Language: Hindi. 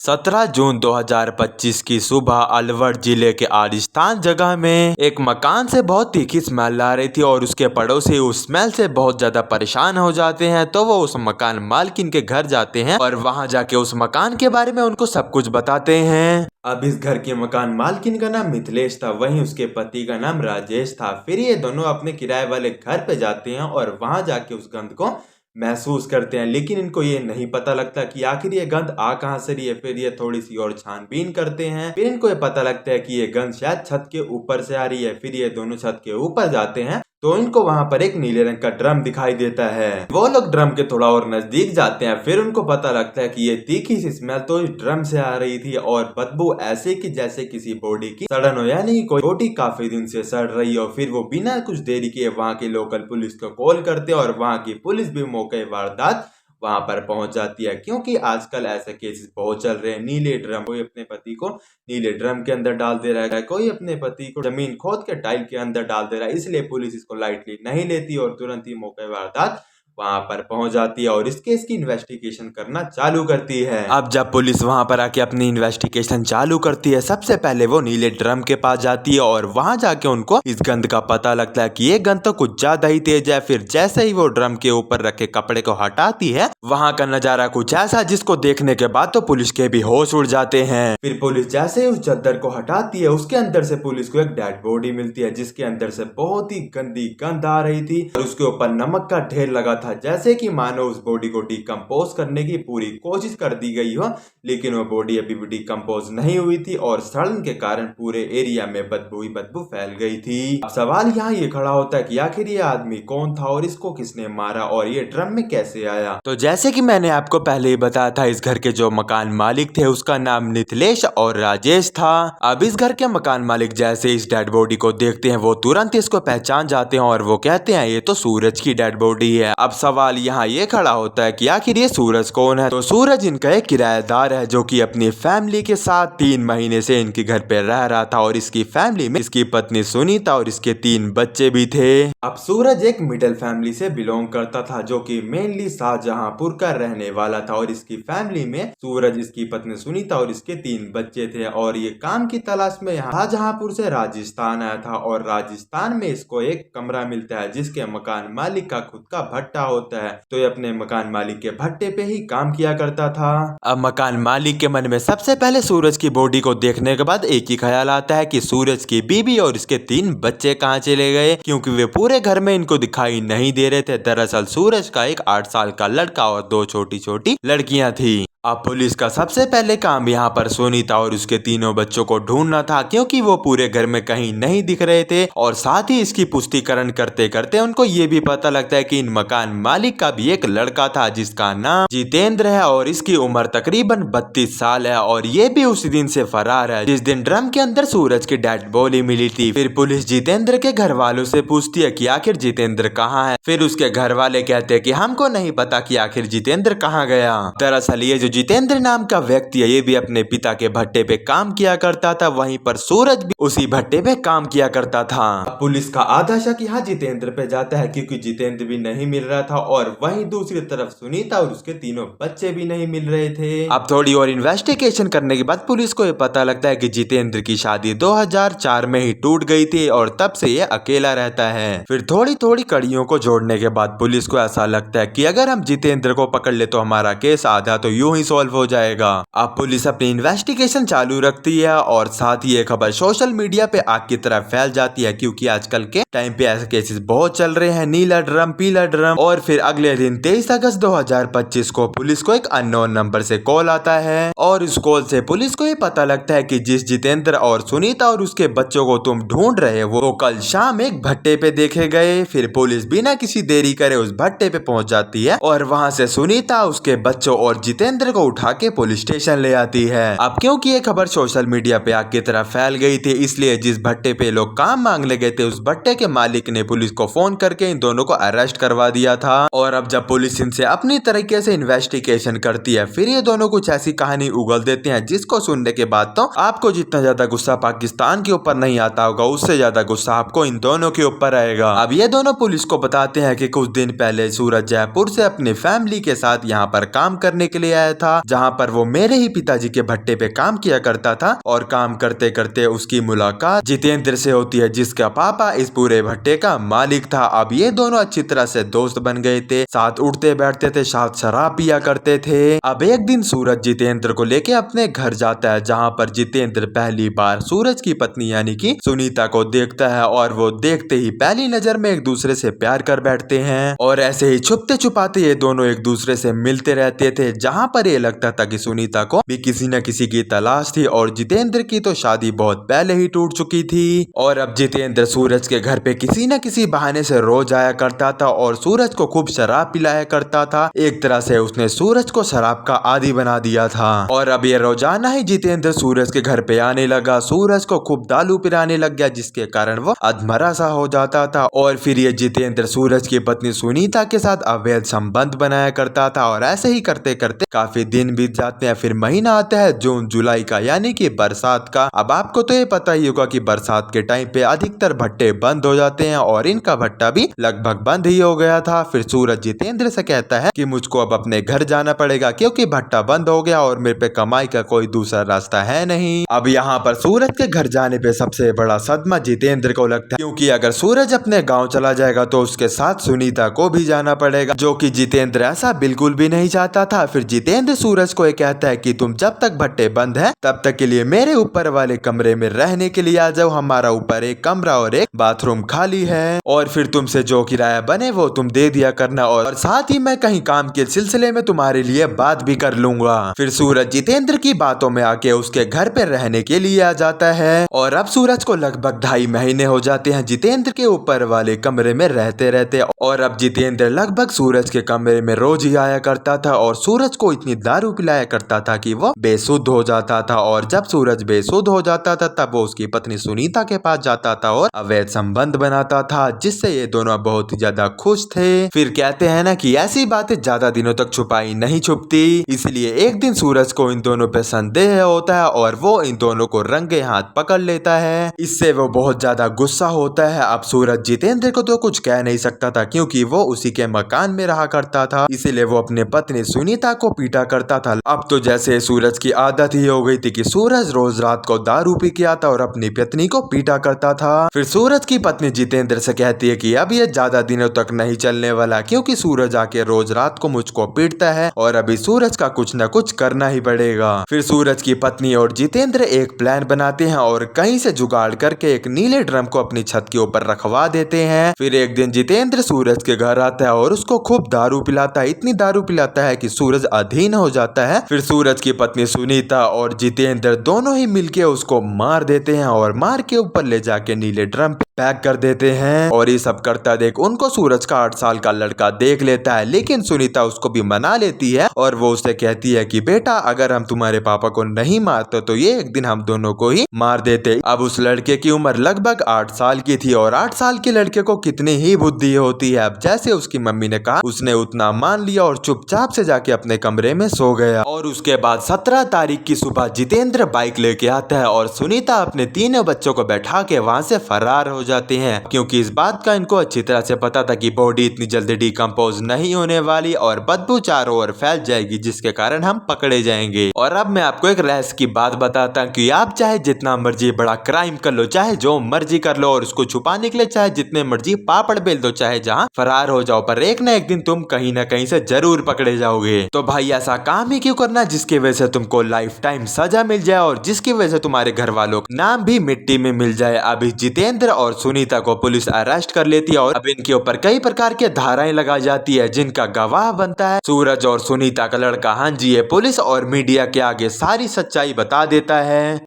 17 जून 2025 की सुबह अलवर जिले के आलिशान जगह में एक मकान से बहुत तीखी स्मेल आ रही थी और उसके पड़ोसी उस स्मेल से बहुत ज्यादा परेशान हो जाते हैं। तो वो उस मकान मालकिन के घर जाते हैं और वहां जाके उस मकान के बारे में उनको सब कुछ बताते हैं। अब इस घर के मकान मालकिन का नाम मिथिलेश था, वहीं उसके पति का नाम राजेश था। फिर ये दोनों अपने किराए वाले घर पे जाते हैं और वहां जाके उस गंध को महसूस करते हैं, लेकिन इनको ये नहीं पता लगता कि आखिर ये गंध आ कहां से रही है। फिर ये थोड़ी सी और छानबीन करते हैं, फिर इनको ये पता लगता है कि ये गंध शायद छत के ऊपर से आ रही है। फिर ये दोनों छत के ऊपर जाते हैं तो इनको वहां पर एक नीले रंग का ड्रम दिखाई देता है। वो लोग ड्रम के थोड़ा और नजदीक जाते हैं, फिर उनको पता लगता है कि ये तीखी सी स्मेल तो इस ड्रम से आ रही थी और बदबू ऐसे की जैसे किसी बॉडी की सड़न हो, यानी कोई बॉडी काफी दिन से सड़ रही हो। फिर वो बिना कुछ देरी किए वहां की लोकल पुलिस को कॉल करते हैं और वहां की पुलिस भी मौके वारदात वहां पर पहुंच जाती है, क्योंकि आजकल ऐसे केसेस बहुत चल रहे हैं। नीले ड्रम, कोई अपने पति को नीले ड्रम के अंदर डाल दे रहा है, कोई अपने पति को जमीन खोद के टाइल के अंदर डाल दे रहा है। इसलिए पुलिस इसको लाइटली नहीं लेती और तुरंत ही मौके वारदात वहां पर पहुंच जाती है और इस केस की इन्वेस्टिगेशन करना चालू करती है। अब जब पुलिस वहां पर आके अपनी इन्वेस्टिगेशन चालू करती है, सबसे पहले वो नीले ड्रम के पास जाती है और वहां जाके उनको इस गंध का पता लगता है कि ये गंध तो कुछ ज्यादा ही तेज है। फिर जैसे ही वो ड्रम के ऊपर रखे कपड़े को हटाती है, वहां का नजारा कुछ ऐसा जिसको देखने के बाद तो पुलिस के भी होश उड़ जाते हैं। फिर पुलिस जैसे ही उस चादर को हटाती है, उसके अंदर से पुलिस को एक डेड बॉडी मिलती है, जिसके अंदर से बहुत ही गंदी गंध आ रही थी और उसके ऊपर नमक का ढेर लगा था, जैसे कि मानो उस बॉडी को डिकम्पोज करने की पूरी कोशिश कर दी गई हो, लेकिन वो बॉडी अभी भी डिकम्पोज नहीं हुई थी और सड़न के कारण पूरे एरिया में बदबू ही बदबू फैल गई थी। अब सवाल यहाँ ये खड़ा होता है कि आखिर ये आदमी कौन था और इसको किसने मारा और ये ड्रम में कैसे आया। तो जैसे कि मैंने आपको पहले ही बताया था, इस घर के जो मकान मालिक थे उसका नाम मिथिलेश और राजेश था। अब इस घर के मकान मालिक जैसे इस डेड बॉडी को देखते हैं, वो तुरंत इसको पहचान जाते हैं और वो कहते हैं ये तो सूरज की डेड बॉडी है। अब सवाल यहाँ ये खड़ा होता है कि आखिर ये सूरज कौन है। तो सूरज इनका एक किराएदार है जो कि अपनी फैमिली के साथ 3 महीने से इनके घर पे रह रहा था और इसकी फैमिली में इसकी पत्नी सुनीता और इसके 3 बच्चे भी थे। अब सूरज एक मिडिल फैमिली से बिलोंग करता था जो कि मेनली शाहजहांपुर का रहने वाला था और इसकी फैमिली में सूरज, इसकी पत्नी सुनीता और इसके 3 बच्चे थे और ये काम की तलाश में यहाँ शाहजहांपुर से राजस्थान आया था और राजस्थान में इसको एक कमरा मिलता है जिसके मकान मालिक का खुद का भट्टा होता है। तो ये अपने मकान मालिक के भट्टे पे ही काम किया करता था। अब मकान मालिक के मन में सबसे पहले सूरज की बॉडी को देखने के बाद एक ही ख्याल आता है कि सूरज की बीबी और इसके 3 बच्चे कहाँ चले गए, क्योंकि वे पूरे घर में इनको दिखाई नहीं दे रहे थे। दरअसल सूरज का एक 8 साल का लड़का और 2 छोटी छोटी लड़कियां थी। अब पुलिस का सबसे पहले काम यहाँ पर सुनीता और उसके 3 बच्चों को ढूंढना था, क्योंकि वो पूरे घर में कहीं नहीं दिख रहे थे और साथ ही इसकी पुष्टिकरण करते करते उनको ये भी पता लगता है कि इन मकान मालिक का भी एक लड़का था जिसका नाम जितेंद्र है और इसकी उम्र तकरीबन 32 साल है और ये भी उसी दिन से फरार है जिस दिन ड्रम के अंदर सूरज की डेड बॉडी मिली थी। फिर पुलिस जितेंद्र के घर वालों से पूछती है कि आखिर जितेंद्र कहाँ है। फिर उसके घर वाले कहते हैं कि हमको नहीं पता कि आखिर जितेंद्र कहाँ गया। दरअसल ये जो जितेंद्र नाम का व्यक्ति है ये भी अपने पिता के भट्टे पे काम किया करता था, वहीं पर सूरज भी उसी भट्टे पे काम किया करता था। पुलिस का आधा शक यहाँ जितेंद्र पे जाता है क्योंकि जितेंद्र भी नहीं मिल रहा था और वहीं दूसरी तरफ सुनीता और उसके 3 बच्चे भी नहीं मिल रहे थे। अब थोड़ी और इन्वेस्टिगेशन करने के बाद पुलिस को ये पता लगता है कि जितेंद्र की शादी 2004 में ही टूट गई थी और तब से ये अकेला रहता है। फिर थोड़ी थोड़ी कड़ियों को जोड़ने के बाद पुलिस को ऐसा लगता है कि अगर हम जितेंद्र को पकड़ ले तो हमारा केस आधा तो यूं ही सॉल्व हो जाएगा। अब पुलिस अपनी इन्वेस्टिगेशन चालू रखती है और साथ ही ये खबर सोशल मीडिया पे आग की तरह फैल जाती है, क्योंकि आजकल के टाइम पे ऐसे केसेस बहुत चल रहे हैं, नीला ड्रम पीला ड्रम। और फिर अगले दिन 23 अगस्त 2025 को पुलिस को एक अननोन नंबर से कॉल आता है और इस कॉल से पुलिस को ये पता लगता है कि जिस जितेंद्र और सुनीता और उसके बच्चों को तुम ढूंढ रहे हो वो कल शाम एक भट्टे पे देखे गए। फिर पुलिस बिना किसी देरी करे उस भट्टे पे पहुंच जाती है और वहां से सुनीता, उसके बच्चों और जितेंद्र को उठा के पुलिस स्टेशन ले आती है। अब क्योंकि ये खबर सोशल मीडिया पे आग की तरह फैल गई थी, इसलिए जिस भट्टे पे लोग काम मांगने गए थे उस भट्टे के मालिक ने पुलिस को फोन करके इन दोनों को अरेस्ट करवा दिया था। और अब जब पुलिस इनसे अपनी तरीके से इन्वेस्टिगेशन करती है, फिर ये दोनों कुछ ऐसी कहानी उगल देते हैं जिसको सुनने के बाद तो आपको जितना ज्यादा गुस्सा पाकिस्तान के ऊपर नहीं आता होगा, उससे ज्यादा गुस्सा आपको इन दोनों के ऊपर आएगा। अब ये दोनों पुलिस को बताते हैं कि कुछ दिन पहले सूरज जयपुर से अपनी फैमिली के साथ यहाँ पर काम करने के लिए आया था जहाँ पर वो मेरे ही पिताजी के भट्टे पे काम किया करता था। और काम करते करते उसकी मुलाकात जितेंद्र से होती है, जिसका पापा इस पूरे भट्टे का मालिक था। अब ये दोनों अच्छी तरह से दोस्त बन गए थे, साथ उठते बैठते थे, साथ शराब पिया करते थे। अब एक दिन सूरज जितेंद्र को लेके अपने घर जाता है, जहाँ पर जितेंद्र पहली बार सूरज की पत्नी यानी कि सुनीता को देखता है और वो देखते ही पहली नजर में एक दूसरे से प्यार कर बैठते हैं। और ऐसे ही छुपते छुपाते ये दोनों एक दूसरे से मिलते रहते थे, जहाँ पर ये लगता था कि सुनीता को भी किसी न किसी की तलाश थी और जितेंद्र की तो शादी बहुत पहले ही टूट चुकी थी। और अब जितेंद्र सूरज के घर पे किसी न किसी बहाने से रोज आया करता था और सूरज को खूब शराब पिलाया करता था। एक तरह से उसने सूरज को शराब का आदी बना दिया था। और अब ये रोजाना ही जितेंद्र सूरज के घर पे आने लगा, सूरज को खूब दारू पिलाने लग गया, जिसके कारण वो अधमरा सा हो जाता था। और फिर ये जितेंद्र सूरज की पत्नी सुनीता के साथ अवैध संबंध बनाया करता था। और ऐसे ही करते करते काफी दिन बीत जाते हैं। फिर महीना आता है जून जुलाई का, यानी कि बरसात का। अब आपको तो ये पता ही होगा कि बरसात के टाइम पे अधिकतर भट्टे बंद हो जाते हैं और इनका भट्टा भी लगभग बंद ही हो गया था। फिर सूरज जितेंद्र से कहता है कि मुझको अब अपने घर जाना पड़ेगा, क्योंकि भट्टा बंद हो गया और मेरे पे कमाई का कोई दूसरा रास्ता है नहीं। अब यहाँ पर सूरज के घर जाने पे सबसे बड़ा सदमा जितेंद्र को लगता है, क्योंकि अगर सूरज अपने गांव चला जाएगा तो उसके साथ सुनीता को भी जाना पड़ेगा, जो कि जितेंद्र ऐसा बिल्कुल भी नहीं चाहता था। फिर जितेंद्र सूरज को ये कहता है कि तुम जब तक भट्टे बंद है तब तक के लिए मेरे ऊपर वाले कमरे में रहने के लिए आ जाओ। हमारा ऊपर एक कमरा और एक बाथरूम खाली है, और फिर तुमसे जो किराया बने वो तुम दे दिया करना, और साथ ही मैं कहीं काम के सिलसिले में तुम्हारे लिए बात भी कर लूंगा। फिर सूरज जितेंद्र की बातों में आके उसके घर पे रहने के लिए आ जाता है। और अब सूरज को लगभग 2.5 महीने हो जाते हैं जितेंद्र के ऊपर वाले कमरे में रहते रहते। और अब जितेंद्र लगभग सूरज के कमरे में रोज ही आया करता था और सूरज को इतनी दारू पिलाया करता था कि वो बेसुध हो जाता था। और जब सूरज बेसुध हो जाता था तब वो उसकी पत्नी सुनीता के पास जाता था और अवैध संबंध बनाता था, जिससे ये दोनों बहुत ही ज्यादा खुश थे। फिर कहते हैं ना कि ऐसी बातें ज्यादा दिनों तक छुपाई नहीं छुपती, इसलिए एक दिन सूरज को इन दोनों पे संदेह होता है और वो इन दोनों को रंगे हाथ पकड़ लेता है। इससे वो बहुत ज्यादा गुस्सा होता है। अब सूरज जितेंद्र को तो कुछ कह नहीं सकता था, क्योंकि वो उसी के मकान में रहा करता था, इसीलिए वो अपने पत्नी सुनीता को पीटा करता था। अब तो जैसे सूरज की आदत ही हो गई थी कि सूरज रोज रात को दारू पी के आता और अपनी पत्नी को पीटा करता था। फिर सूरज की पत्नी जितेंद्र से कहती है कि अब ये ज्यादा दिनों तक नहीं चलने वाला, क्योंकि सूरज आके रोज रात को मुझको पीटता है और अभी सूरज का कुछ न कुछ करना ही पड़ेगा। फिर सूरज की पत्नी और जितेंद्र एक प्लान बनाते हैं और कहीं से जुगाड़ करके एक नीले ड्रम को अपनी छत के ऊपर रखवा देते हैं। फिर एक दिन जितेंद्र सूरज के घर आता है और उसको खूब दारू पिलाता है, इतनी दारू पिलाता है कि सूरज अधीन हो जाता है। फिर सूरज की पत्नी सुनीता और जितेंद्र दोनों ही मिलके उसको मार देते हैं और मार के ऊपर ले जाके नीले ड्रम पे पैक कर देते हैं। और ये सब करता देख उनको सूरज का 8 साल का लड़का देख लेता है, लेकिन सुनीता उसको भी मना लेती है और वो उससे कहती है कि बेटा अगर हम तुम्हारे पापा को नहीं मारते तो ये एक दिन हम दोनों को ही मार देते। अब उस लड़के की उम्र लगभग 8 साल की थी और 8 साल के लड़के को कितनी ही बुद्धि होती है। अब जैसे उसकी मम्मी ने कहा उसने उतना मान लिया और चुपचाप से जाके अपने कमरे में सो गया। और उसके बाद 17 तारीख की सुबह जितेंद्र बाइक लेके आता है और सुनीता अपने तीनों बच्चों को बैठा के वहाँ से फरार हो जाते हैं, क्योंकि इस बात का इनको अच्छी तरह से पता था कि बॉडी इतनी जल्दी डिकम्पोज नहीं होने वाली और बदबू चारों ओर फैल जाएगी, जिसके कारण हम पकड़े जाएंगे। और अब मैं आपको एक रहस्य की बात बताता हूँ कि आप चाहे जितना मर्जी बड़ा क्राइम कर लो, चाहे जो मर्जी कर लो और उसको छुपाने के लिए चाहे जितने मर्जी पापड़ बेल दो, चाहे जहाँ फरार हो जाओ, पर एक न एक दिन तुम कहीं ना कहीं से जरूर पकड़े जाओगे। तो भाई ऐसा काम ही क्यों करना जिसकी वजह से तुमको लाइफ टाइम सजा मिल जाए और जिसकी वजह से तुम्हारे घर वालों का नाम भी मिट्टी में मिल जाए। अभी जितेंद्र और सुनीता को पुलिस अरेस्ट कर लेती है और अब इनके ऊपर कई प्रकार के धाराएं लगाई जाती है, जिनका गवाह बनता है सूरज और सुनीता का लड़का। हाँ जी, ये पुलिस और मीडिया के आगे सारी सच्चाई बता देता है।